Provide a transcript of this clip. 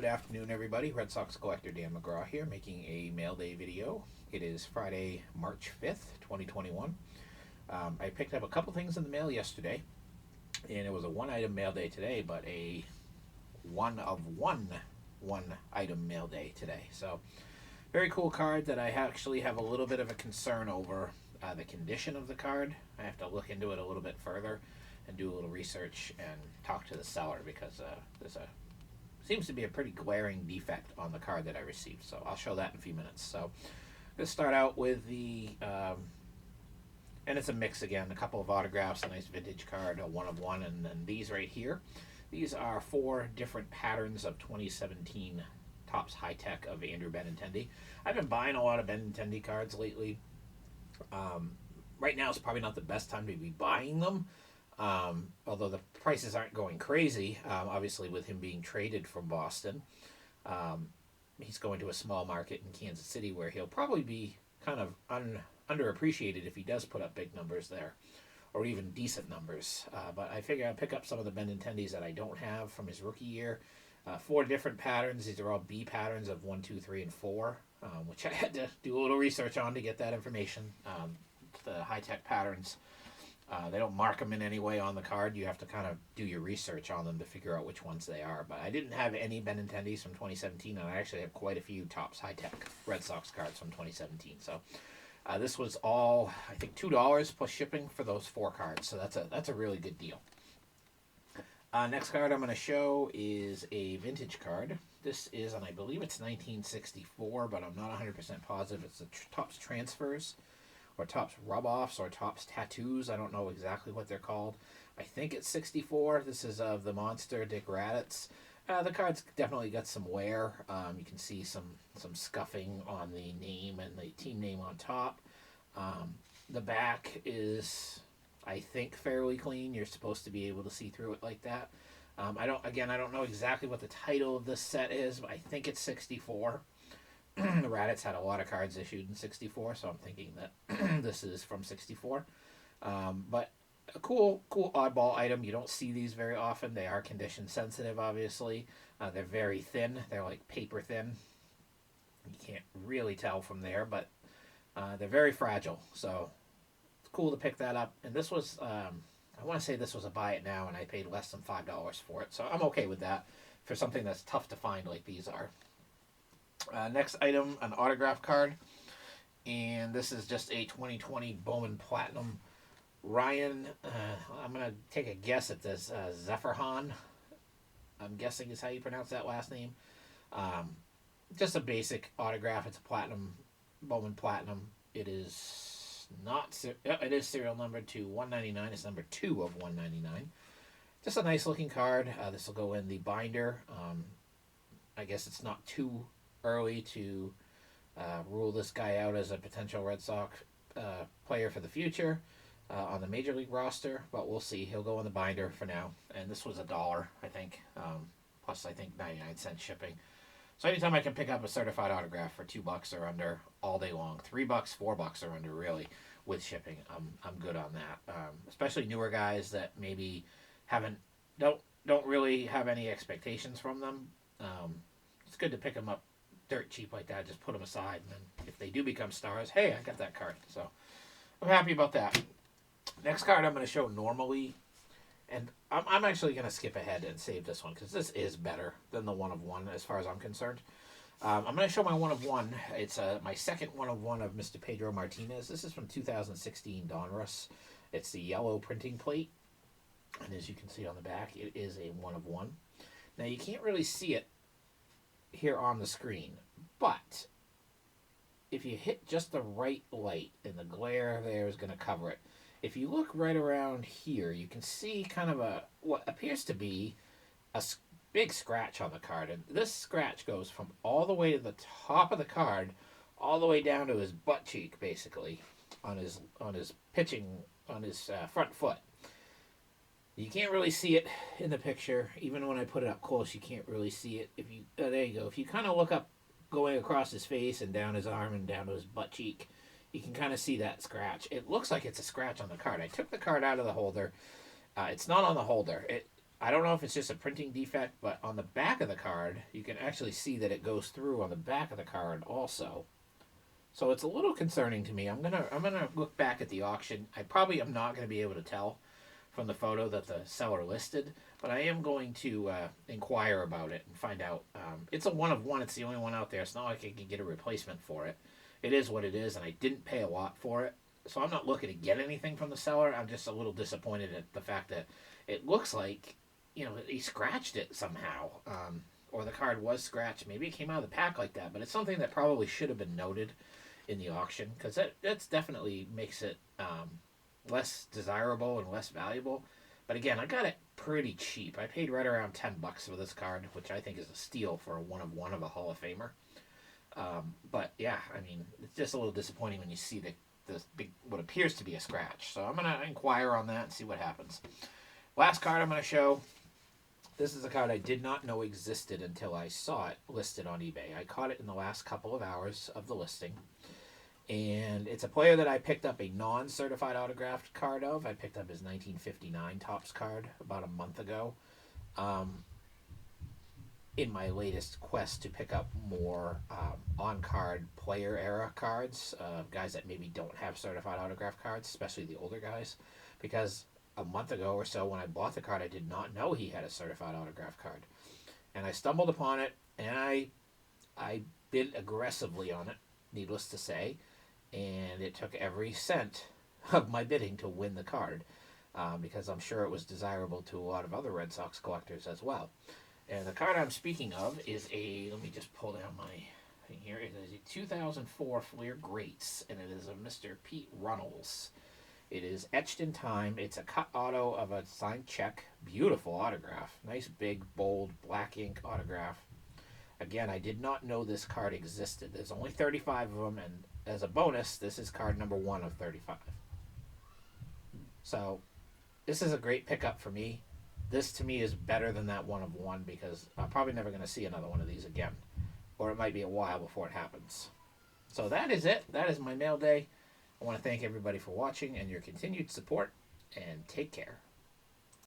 Good afternoon, everybody. Red Sox collector Dan McGraw here, making a mail day video. It is Friday, March 5th, 2021. I picked up a couple things in the mail yesterday, and it was a one-item mail day today, but a one-item mail day today. So, very cool card that I actually have a little bit of a concern over the condition of the card. I have to look into it a little bit further and do a little research and talk to the seller because seems to be a pretty glaring defect on the card that I received. So I'll show that in a few minutes. So let's start out with the, and it's a mix again, a couple of autographs, a nice vintage card, a one of one, and then these right here. These are 4 different patterns of 2017 Topps High Tech of Andrew Benintendi. I've been buying a lot of Benintendi cards lately. Right now is probably not the best time to be buying them. Although the prices aren't going crazy, obviously with him being traded from Boston, he's going to a small market in Kansas City where he'll probably be kind of underappreciated if he does put up big numbers there, or even decent numbers. But I figure I'll pick up some of the Benintendis that I don't have from his rookie year. 4 different patterns. These are all B patterns of 1, 2, 3, and 4, which I had to do a little research on to get that information. The high-tech patterns. They don't mark them in any way on the card. You have to kind of do your research on them to figure out which ones they are. But I didn't have any Benintendis from 2017, and I actually have quite a few Topps High Tech Red Sox cards from 2017. So this was all, I think, $2 plus shipping for those 4 cards. So that's a really good deal. Next card I'm going to show is a vintage card. This is, and I believe it's 1964, but I'm not 100% positive. It's the Topps Transfers, or Topps Rub-Offs, or Topps Tattoos. I don't know exactly what they're called. I think it's 64. This is of the monster Dick Raditz. The card's definitely got some wear. You can see some scuffing on the name and the team name on top. The back is, I think, fairly clean. You're supposed to be able to see through it like that. I don't know exactly what the title of this set is, but I think it's 64. The Raditz had a lot of cards issued in 64, so I'm thinking that this is from 64. But a cool oddball item. You don't see these very often. They are condition sensitive, obviously. They're very thin. They're like paper thin. You can't really tell from there, but they're very fragile. So it's cool to pick that up. And this was, I want to say this was a buy it now, and I paid less than $5 for it. So I'm okay with that for something that's tough to find like these are. Next item, an autograph card, and this is just a 2020 Bowman Platinum Ryan. I'm going to take a guess at this, Zephyrhan, I'm guessing is how you pronounce that last name. Just a basic autograph. It's a platinum, Bowman Platinum. It is not, it is serial number to 199. It's number 2 of 199. Just a nice looking card. This will go in the binder. I guess it's not too early to rule this guy out as a potential Red Sox player for the future on the Major League roster, but we'll see. He'll go in the binder for now, and this was $1, I think, plus I think 99 cents shipping. So anytime I can pick up a certified autograph for $2 or under all day long, $3, $4 or under, really, with shipping, I'm good on that. Especially newer guys that maybe don't really have any expectations from them. It's good to pick them up dirt cheap like that. Just put them aside, and then if they do become stars, hey, I got that card. So I'm happy about that. Next card I'm going to show normally, and I'm actually going to skip ahead and save this one because this is better than the one of one as far as I'm concerned. I'm going to show my one of one. It's my second one of one of Mr. Pedro Martinez. This is from 2016 Donruss. It's the yellow printing plate, and as you can see on the back, it is a one of one. Now you can't really see it here on the screen, but if you hit just the right light, and the glare there is going to cover it, if you look right around here, you can see kind of what appears to be a big scratch on the card, and this scratch goes from all the way to the top of the card all the way down to his butt cheek, basically, on his front foot. You can't really see it in the picture. Even when I put it up close, you can't really see it. If you there you go. If you kind of look up, going across his face and down his arm and down to his butt cheek, you can kind of see that scratch. It looks like it's a scratch on the card. I took the card out of the holder. It's not on the holder. I don't know if it's just a printing defect, but on the back of the card, you can actually see that it goes through on the back of the card also. So it's a little concerning to me. I'm gonna look back at the auction. I probably am not gonna be able to tell from the photo that the seller listed, but I am going to inquire about it and find out. It's a one of one. It's the only one out there. It's not like I can get a replacement for it. It is what it is, and I didn't pay a lot for it. So I'm not looking to get anything from the seller. I'm just a little disappointed at the fact that it looks like, he scratched it somehow. Or the card was scratched. Maybe it came out of the pack like that, but it's something that probably should have been noted in the auction, because that's definitely makes it less desirable and less valuable. But again, I got it pretty cheap. I paid right around $10 for this card, which I think is a steal for a one of one of a Hall of Famer. But yeah, I mean, it's just a little disappointing when you see this big, what appears to be a scratch. So I'm gonna inquire on that and see what happens. Last card I'm gonna show. This is a card I did not know existed until I saw it listed on eBay. I caught it in the last couple of hours of the listing. And it's a player that I picked up a non-certified autographed card of. I picked up his 1959 Topps card about a month ago. In my latest quest to pick up more on-card player era cards, guys that maybe don't have certified autograph cards, especially the older guys, because a month ago or so when I bought the card, I did not know he had a certified autograph card, and I stumbled upon it, and I bid aggressively on it, needless to say, and it took every cent of my bidding to win the card, because I'm sure it was desirable to a lot of other Red Sox collectors as well. And the card I'm speaking of is let me just pull down my thing here. It is a 2004 Fleer Greats, and it is a Mr. Pete Runnels. It is etched in time. It's a cut auto of a signed check. Beautiful autograph. Nice, big, bold, black ink autograph. Again, I did not know this card existed. There's only 35 of them, and as a bonus, this is card number 1 of 35. So, this is a great pickup for me. This, to me, is better than that one of one, because I'm probably never going to see another one of these again. Or it might be a while before it happens. So that is it. That is my mail day. I want to thank everybody for watching and your continued support, and take care.